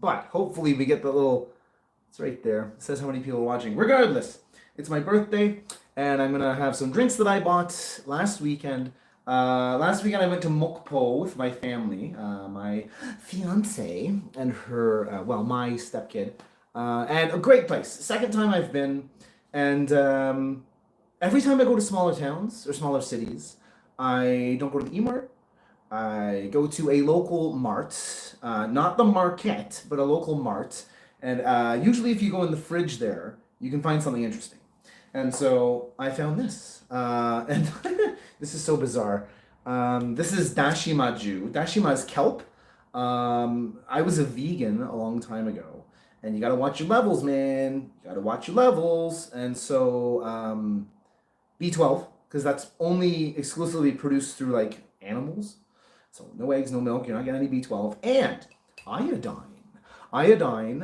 but hopefully we get the little, it's right there. It says how many people are watching. Regardless, it's my birthday, and I'm gonna have some drinks that I bought last weekend. Last weekend I went to Mokpo with my family, my fiance and her, my stepkid, and a great place. Second time I've been, and every time I go to smaller towns or smaller cities, I don't go to the E-Mart. I go to a local mart, not the market, but a local mart. And usually, if you go in the fridge there, you can find something interesting. And so I found this. And this is so bizarre. This is dashimaju. Dashima is kelp. I was a vegan a long time ago. And you gotta watch your levels, man. You gotta watch your levels. And so B12, because that's only exclusively produced through like animals. So no eggs, no milk, you're not getting any B12. And iodine. Iodine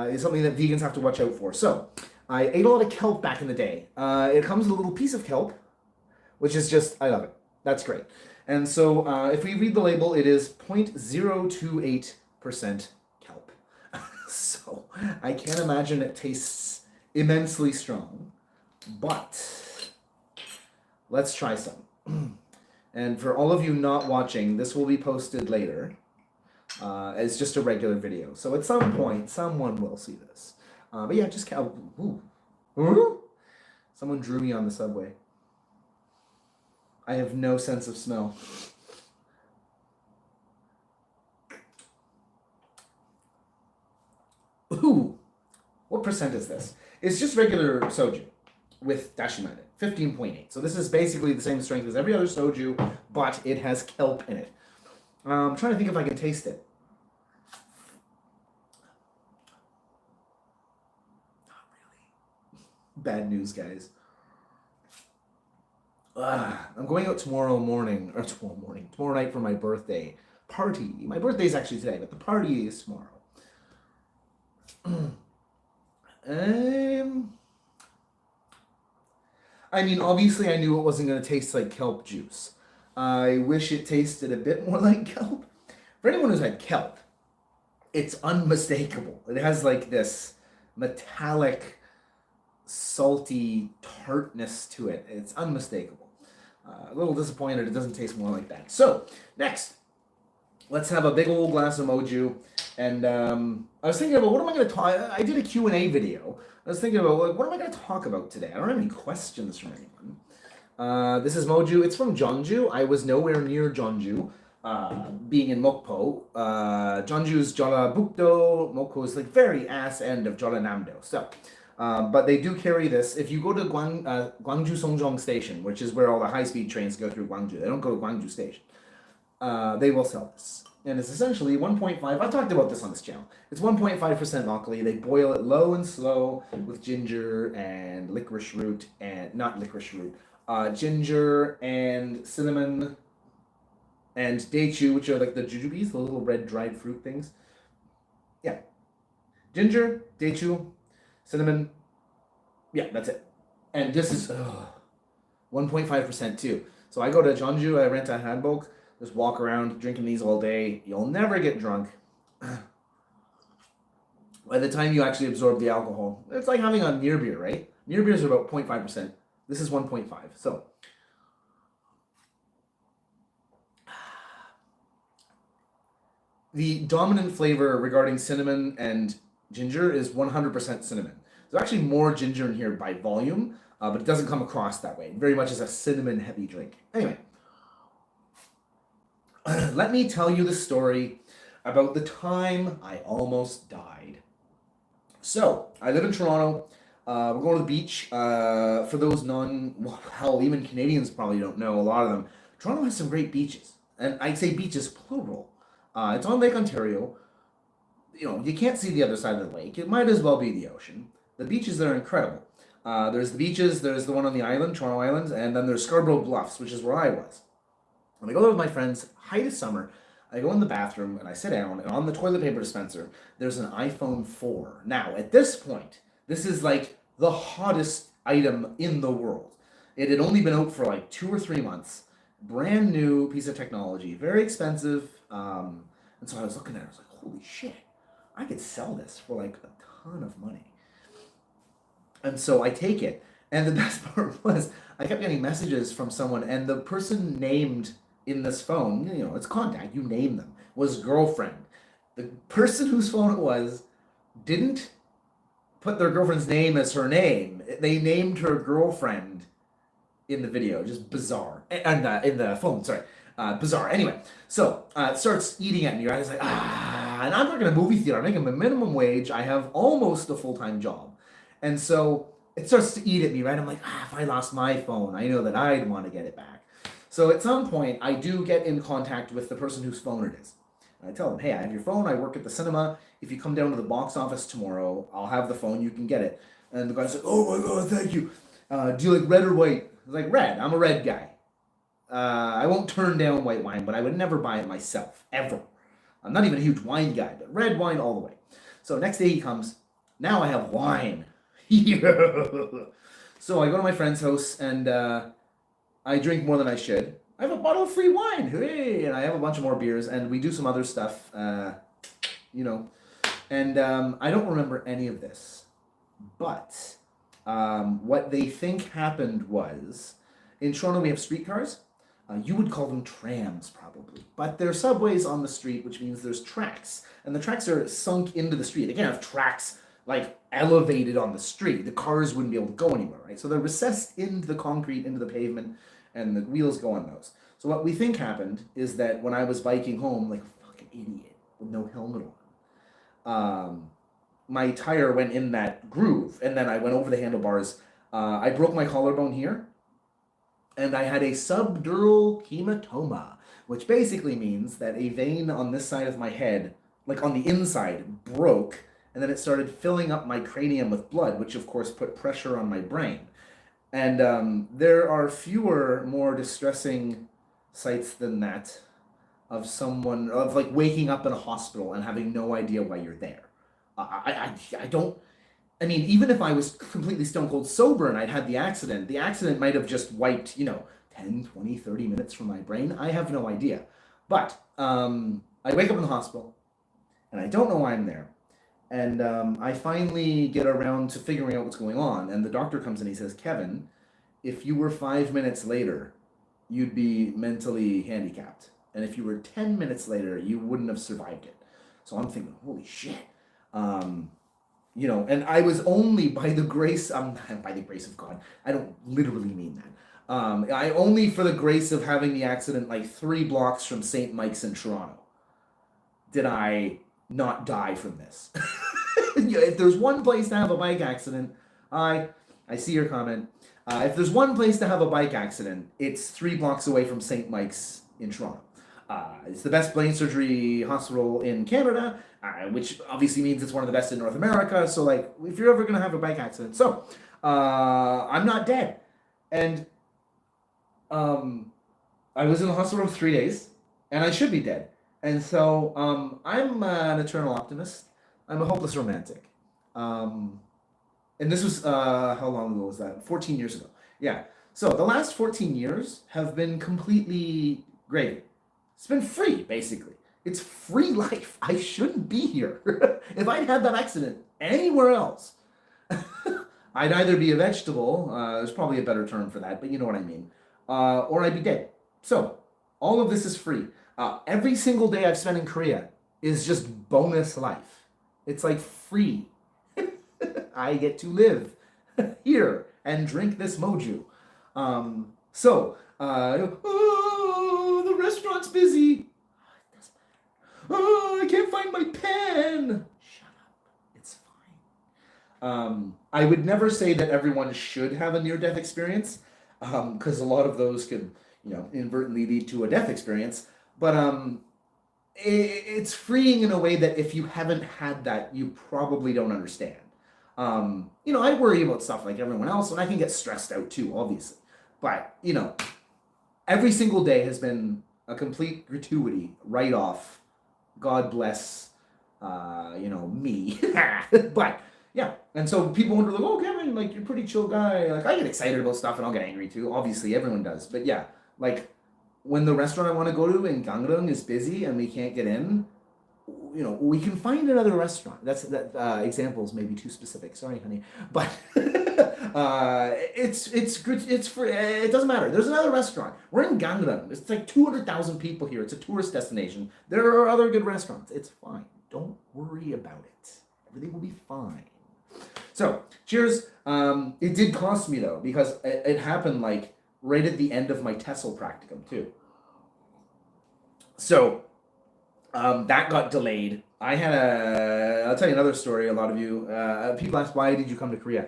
is something that vegans have to watch out for. So I ate a lot of kelp back in the day. It comes with a little piece of kelp, which is just, I love it. That's great. And so if we read the label, it is 0.028% kelp. So I can't imagine it tastes immensely strong, but let's try some. And for all of you not watching, this will be posted later as just a regular video. So at some point, someone will see this. But yeah, just ooh. Someone drew me on the subway. I have no sense of smell. Ooh, what percent is this? It's just regular soju with dashima in it, 15.8. So this is basically the same strength as every other soju, but it has kelp in it. I'm trying to think if I can taste it. Not really. Bad news, guys. I'm going out tomorrow night for my birthday party. My birthday's actually today, but the party is tomorrow. I mean, obviously I knew it wasn't going to taste like kelp juice. I wish it tasted a bit more like kelp. For anyone who's had kelp, it's unmistakable. It has like this metallic, salty tartness to it. It's unmistakable. A little disappointed it doesn't taste more like that. So, next, let's have a big old glass of moju. And I was thinking about what am I going to talk. I did a Q&A video. I was thinking about what am I going to talk about today. I don't have any questions from anyone. This is moju. It's from Jeonju. I was nowhere near Jeonju, being in Mokpo. Jeonju's Jeolla Bukdo. Mokpo is like very ass end of JeollaNamdo. So, but they do carry this. If you go to Gwangju Songjong Station, which is where all the high-speed trains go through Gwangju, they don't go to Gwangju Station. They will sell this. And it's essentially 1.5, I've talked about this on this channel. It's 1.5% makgeolli. They boil it low and slow with ginger and licorice root, and not licorice root, ginger and cinnamon and daechu, which are like the jujubes, the little red dried fruit things. Yeah. Ginger, daechu, cinnamon. Yeah, that's it. And this is 1.5% too. So I go to Jeonju, I rent a hanbok. Just walk around drinking these all day. You'll never get drunk. By the time you actually absorb the alcohol, it's like having a near beer, right? Near beers are about 0.5%. This is 1.5. So, the dominant flavor regarding cinnamon and ginger is 100% cinnamon. There's actually more ginger in here by volume, but it doesn't come across that way. Very much as a cinnamon-heavy drink. Anyway. Let me tell you the story about the time I almost died. So, I live in Toronto. We're going to the beach. For those even Canadians probably don't know, a lot of them. Toronto has some great beaches. And I'd say beaches plural. It's on Lake Ontario. You know, you can't see the other side of the lake. It might as well be the ocean. The beaches there are incredible. There's the beaches, there's the one on the island, Toronto Island, and then there's Scarborough Bluffs, which is where I was. When I go there with my friends, height of summer, I go in the bathroom and I sit down, and on the toilet paper dispenser, there's an iPhone 4. Now, at this point, this is like the hottest item in the world. It had only been out for like 2 or 3 months. Brand new piece of technology, very expensive. And so I was looking at it, I was like, holy shit. I could sell this for like a ton of money. And so I take it. And the best part was I kept getting messages from someone, and the person named in this phone, you know, it's contact, you name them, was girlfriend. The person whose phone it was didn't put their girlfriend's name as her name. They named her girlfriend in the video. Just bizarre. And in the phone, sorry. Bizarre. Anyway, so it starts eating at me, right? It's like, and I'm working in a movie theater. I'm making a minimum wage. I have almost a full-time job. And so it starts to eat at me, right? I'm like, if I lost my phone, I know that I'd want to get it back. So at some point, I do get in contact with the person whose phone it is. And I tell them, hey, I have your phone. I work at the cinema. If you come down to the box office tomorrow, I'll have the phone. You can get it. And the guy's like, oh my God, thank you. Do you like red or white? I was like, red. I'm a red guy. I won't turn down white wine, but I would never buy it myself, ever. I'm not even a huge wine guy, but red wine all the way. So next day he comes. Now I have wine. So I go to my friend's house and I drink more than I should. I have a bottle of free wine. Hey! And I have a bunch of more beers, and we do some other stuff, you know. And I don't remember any of this. But what they think happened was, in Toronto we have streetcars. You would call them trams, probably. But they're subways on the street, which means there's tracks. And the tracks are sunk into the street. They can't have tracks, like, elevated on the street. The cars wouldn't be able to go anywhere, right? So they're recessed into the concrete, into the pavement, and the wheels go on those. So what we think happened is that when I was biking home, like a fucking idiot, with no helmet on, my tire went in that groove, and then I went over the handlebars. I broke my collarbone here, and I had a subdural hematoma, which basically means that a vein on this side of my head, like on the inside, broke, and then it started filling up my cranium with blood, which of course put pressure on my brain. And there are fewer, more distressing sights than that of someone, of like waking up in a hospital and having no idea why you're there. I don't, I mean, even if I was completely stone cold sober and I'd had the accident might have just wiped, 10, 20, 30 minutes from my brain. I have no idea. But I wake up in the hospital and I don't know why I'm there. And I finally get around to figuring out what's going on. And the doctor comes in, he says, Kevin, if you were 5 minutes later, you'd be mentally handicapped. And if you were 10 minutes later, you wouldn't have survived it. So I'm thinking, holy shit. And I was only by the grace of God. I don't literally mean that. I only for the grace of having the accident like 3 blocks from St. Mike's in Toronto did I not die from this. If there's one place to have a bike accident, I see your comment. If there's one place to have a bike accident, it's 3 blocks away from St. Mike's in Toronto. It's the best brain surgery hospital in Canada, which obviously means it's one of the best in North America. So, like, if you're ever going to have a bike accident. So, I'm not dead. And I was in the hospital for 3 days, and I should be dead. And so I'm an eternal optimist. I'm a hopeless romantic. And this was, how long ago was that? 14 years ago. Yeah. So the last 14 years have been completely gravy. It's been free, basically. It's free life. I shouldn't be here. If I'd had that accident anywhere else, I'd either be a vegetable, there's probably a better term for that, but you know what I mean, or I'd be dead. So all of this is free. Every single day I've spent in Korea is just bonus life. It's like free. I get to live here and drink this moju. The restaurant's busy. It doesn't matter. I can't find my pen. Shut up. It's fine. I would never say that everyone should have a near-death experience, because a lot of those could, inadvertently lead to a death experience. But it's freeing in a way that if you haven't had that, you probably don't understand. I worry about stuff like everyone else, and I can get stressed out too, obviously. But, every single day has been a complete gratuity, write-off. God bless, me. But, yeah. And so people wonder, like, oh, Kevin, like, you're a pretty chill guy. Like, I get excited about stuff, and I'll get angry too. Obviously, everyone does. But, yeah, like, when the restaurant I want to go to in Gangneung is busy and we can't get in, you know, we can find another restaurant. That example is maybe too specific. Sorry, honey, but it's good. It's for it doesn't matter. There's another restaurant. We're in Gangnam. It's like 200,000 people here. It's a tourist destination. There are other good restaurants. It's fine. Don't worry about it. Everything will be fine. So cheers. It did cost me though because it happened like right at the end of my TESOL practicum too. So. That got delayed. I'll tell you another story. A lot of you, people ask, why did you come to Korea?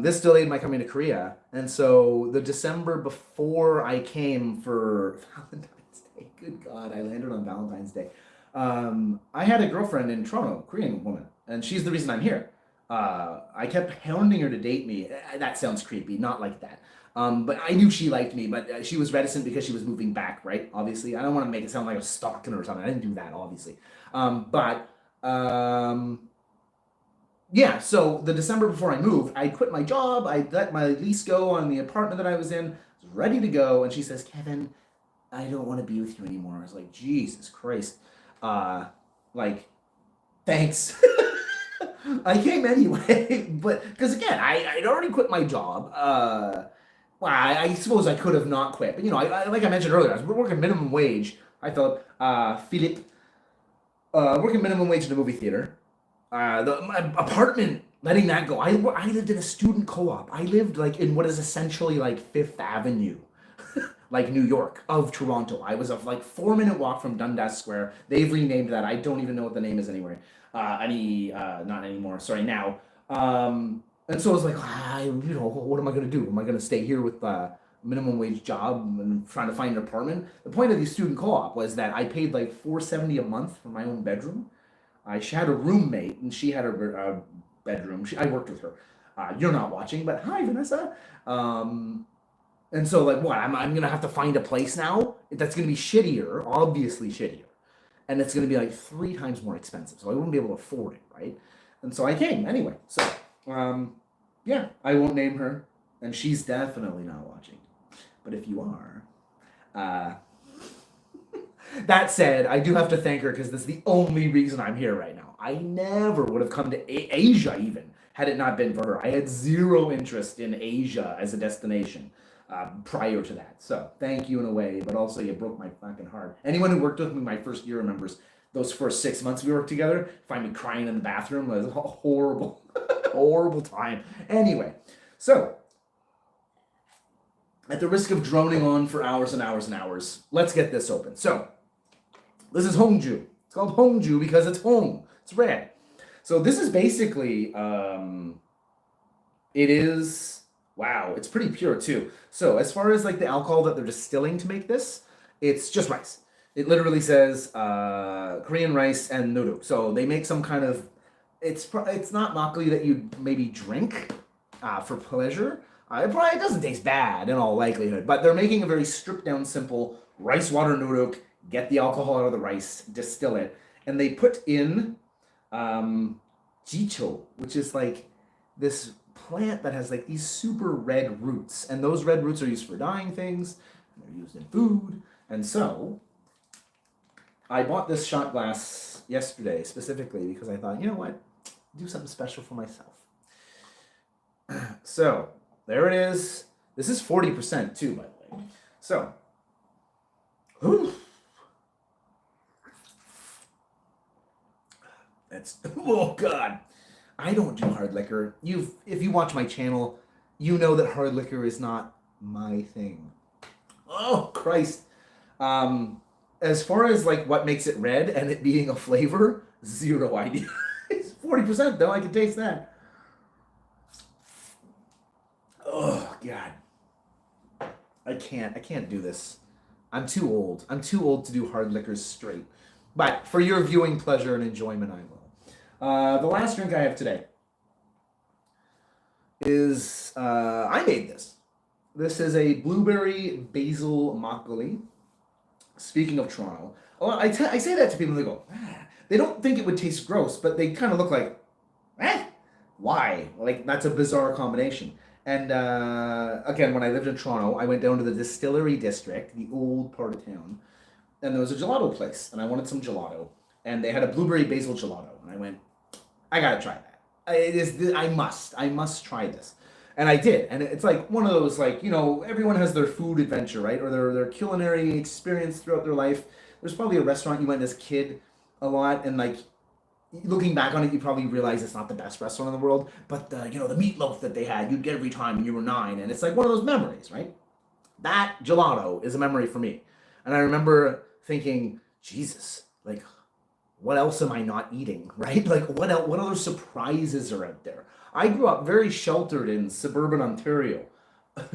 This delayed my coming to Korea. And so the December before I came for Valentine's Day, good God, I landed on Valentine's Day. I had a girlfriend in Toronto, Korean woman, and she's the reason I'm here. I kept hounding her to date me. That sounds creepy, not like that. But I knew she liked me, but she was reticent because she was moving back, right? Obviously, I don't want to make it sound like I was stalking her or something. I didn't do that, obviously. Yeah, so the December before I moved, I quit my job. I let my lease go on the apartment that I was in. I was ready to go, and she says, Kevin, I don't want to be with you anymore. I was like, Jesus Christ. Like, thanks. I came anyway, but because again, I'd already quit my job. Well, I suppose I could have not quit, but you know, like I mentioned earlier, I was working minimum wage. I thought, Philip, working minimum wage in a movie theater. My apartment, letting that go. I lived in a student co-op. I lived like in what is essentially like Fifth Avenue, like New York of Toronto. I was a like 4-minute walk from Dundas Square. They've renamed that. I don't even know what the name is anywhere. Not anymore. Sorry, now. And so I was like, you know, what am I going to do? Am I going to stay here with a minimum wage job and trying to find an apartment? The point of the student co-op was that I paid like $470 a month for my own bedroom. She had a roommate and she had a bedroom. I worked with her. You're not watching, but hi, Vanessa. And so like, what? I'm going to have to find a place now that's going to be shittier, obviously shittier. And it's going to be like 3 times more expensive. So I wouldn't be able to afford it, right? And so I came anyway. So, yeah, I won't name her. And she's definitely not watching. But if you are, that said, I do have to thank her because this is the only reason I'm here right now. I never would have come to Asia even had it not been for her. I had zero interest in Asia as a destination prior to that. So thank you in a way, but also you broke my fucking heart. Anyone who worked with me my first year remembers those first 6 months we worked together. Find me crying in the bathroom. It was a horrible, horrible time. Anyway, so at the risk of droning on for hours and hours and hours, let's get this open. So this is Hongju. It's called Hongju because it's Hong. It's red. So this is basically, it is, wow, it's pretty pure too. So as far as like the alcohol that they're distilling to make this, it's just rice. It literally says Korean rice and noodle. So they make some kind of, it's not makgeolli that you maybe drink for pleasure. It doesn't taste bad in all likelihood, but they're making a very stripped down, simple rice water noodle. Get the alcohol out of the rice, distill it, and they put in jicho, which is like this plant that has like these super red roots, and those red roots are used for dyeing things. And they're used in food, and so I bought this shot glass yesterday specifically because I thought, you know what, do something special for myself. So there it is. This is 40% too, by the way. So, whew. That's, oh God. I don't do hard liquor. If you watch my channel, you know that hard liquor is not my thing. Oh Christ. As far as like what makes it red and it being a flavor, zero idea. It's 40% though, I can taste that. Oh God. I can't do this. I'm too old. I'm too old to do hard liquors straight. But for your viewing pleasure and enjoyment, I will. The last drink I have today is, I made this. This is a blueberry basil makgeolli. Speaking of Toronto, I say that to people and they go, they don't think it would taste gross, but they kind of look like, why? Like, that's a bizarre combination. And again, when I lived in Toronto, I went down to the distillery district, the old part of town, and there was a gelato place, and I wanted some gelato. and they had a blueberry basil gelato, and I went, I gotta try that. I must try this. And I did, and it's like one of those, like, everyone has their food adventure, right, or their culinary experience throughout their life. There's probably a restaurant you went as a kid a lot, and like looking back on it, you probably realize it's not the best restaurant in the world, but the meatloaf that they had, you'd get every time when you were 9, and it's like one of those memories, right? That gelato is a memory for me, and I remember thinking, Jesus, like, what else am I not eating, right? Like, what other surprises are out there? I grew up very sheltered in suburban Ontario.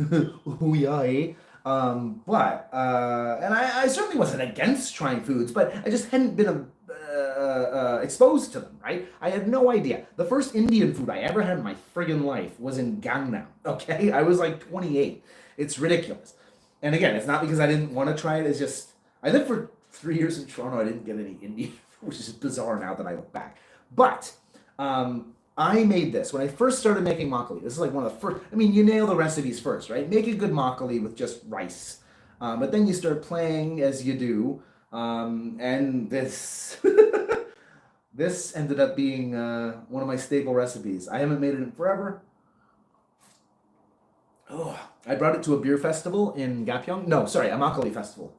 Ooh, yeah, eh? And I certainly wasn't against trying foods, but I just hadn't been exposed to them, right? I had no idea. The first Indian food I ever had in my friggin' life was in Gangnam, okay? I was like 28. It's ridiculous. And again, it's not because I didn't want to try it, it's just, I lived for 3 years in Toronto, I didn't get any Indian food, which is bizarre now that I look back. But I made this when I first started making makgeolli. This is like one of the first. I mean, you nail the recipes first, right? Make a good makgeolli with just rice, but then you start playing as you do, and this this ended up being one of my staple recipes. I haven't made it in forever. Oh, I brought it to a beer festival in Gapyeong. No, sorry, a makgeolli festival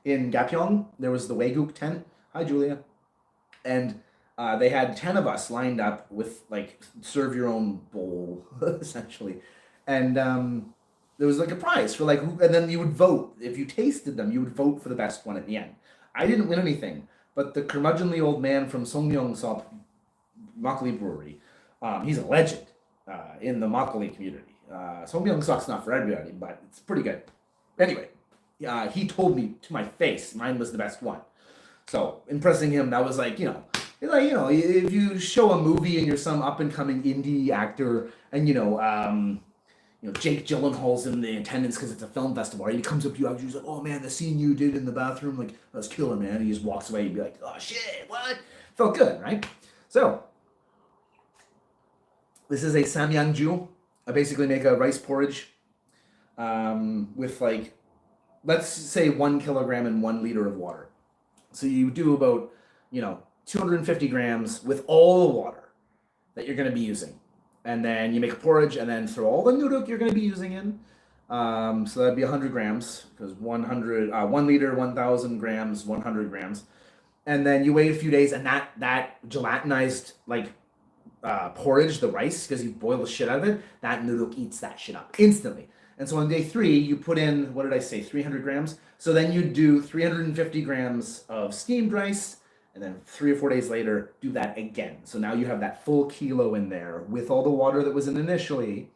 in Gapyeong. There was the Waeguk tent. Hi, Julia. And they had 10 of us lined up with, like, serve your own bowl, essentially. And there was, like, a prize for, like, and then you would vote. If you tasted them, you would vote for the best one at the end. I didn't win anything, but the curmudgeonly old man from Songnyeong-sop makgeolli brewery, he's a legend in the makgeolli community. Songnyeong-sop's not for everybody, but it's pretty good. Anyway, he told me to my face mine was the best one. So impressing him, that was like, if you show a movie and you're some up and coming indie actor, and Jake Gyllenhaal's in the attendance because it's a film festival, right? He comes up to you after, he's like, "Oh man, the scene you did in the bathroom, like, that's killer, man." And he just walks away and be like, "Oh shit, what?" Felt good, right? So this is a samyangju. I basically make a rice porridge with, like, let's say 1 kilogram and 1 liter of water. So you do about, 250 grams with all the water that you're going to be using. And then you make a porridge and then throw all the noodle you're going to be using in. So that'd be 100 grams because 1 liter, 1,000 grams, 100 grams. And then you wait a few days, and that gelatinized, like, porridge, the rice, because you boil the shit out of it, that noodle eats that shit up instantly. And so on day 3, you put in, what did I say, 300 grams? So then you do 350 grams of steamed rice, and then 3 or 4 days later, do that again. So now you have that full kilo in there with all the water that was in initially.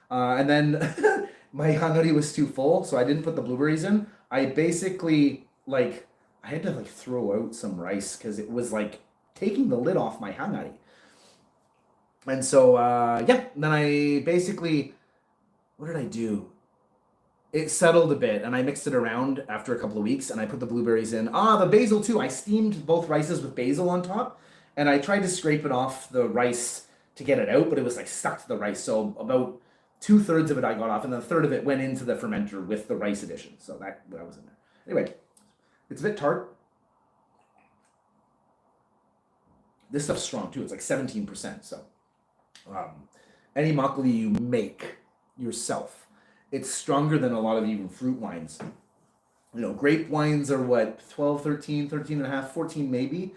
And then my hangari was too full, so I didn't put the blueberries in. I basically, like, I had to, like, throw out some rice because it was, like, taking the lid off my hangari. And so, then I basically, what did I do? It settled a bit, and I mixed it around after a couple of weeks, and I put the blueberries in. The basil too. I steamed both rices with basil on top, and I tried to scrape it off the rice to get it out, but it was, like, stuck to the rice. So about 2/3 of it I got off, and then a third of it went into the fermenter with the rice addition. So that was in there. Anyway, it's a bit tart. This stuff's strong too. It's like 17%. So any makgeolli you make yourself, it's stronger than a lot of even fruit wines. Grape wines are what, 12, 13, 13 and a half, 14 maybe.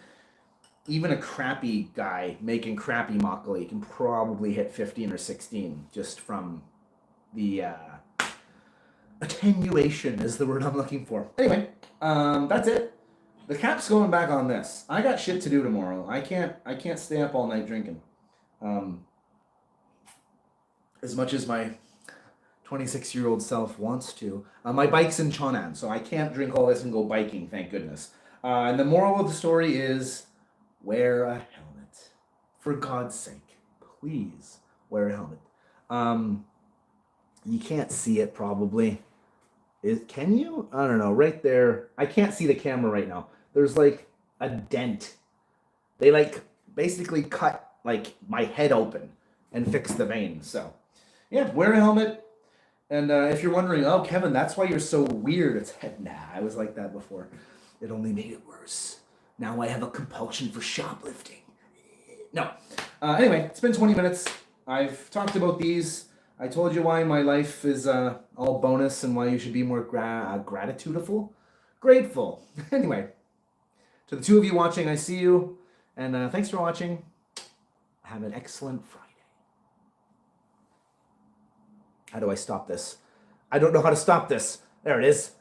Even a crappy guy making crappy makgeolli can probably hit 15 or 16 just from the attenuation is the word I'm looking for. Anyway, that's it. The cap's going back on this. I got shit to do tomorrow. I can't stay up all night drinking. As much as my 26-year-old self wants to. My bike's in Cheonan, so I can't drink all this and go biking, thank goodness. And the moral of the story is, wear a helmet. For God's sake, please wear a helmet. You can't see it probably. Can you? I don't know. Right there. I can't see the camera right now. There's, like, a dent. They, like, basically cut, like, my head open and fix the vein. So, yeah, wear a helmet. And if you're wondering, oh, Kevin, that's why you're so weird. It's, nah, I was like that before. It only made it worse. Now I have a compulsion for shoplifting. No. Anyway, it's been 20 minutes. I've talked about these. I told you why my life is all bonus and why you should be more gratitudeful. Grateful. Anyway, to the two of you watching, I see you. And thanks for watching. Have an excellent Friday. How do I stop this? I don't know how to stop this. There it is.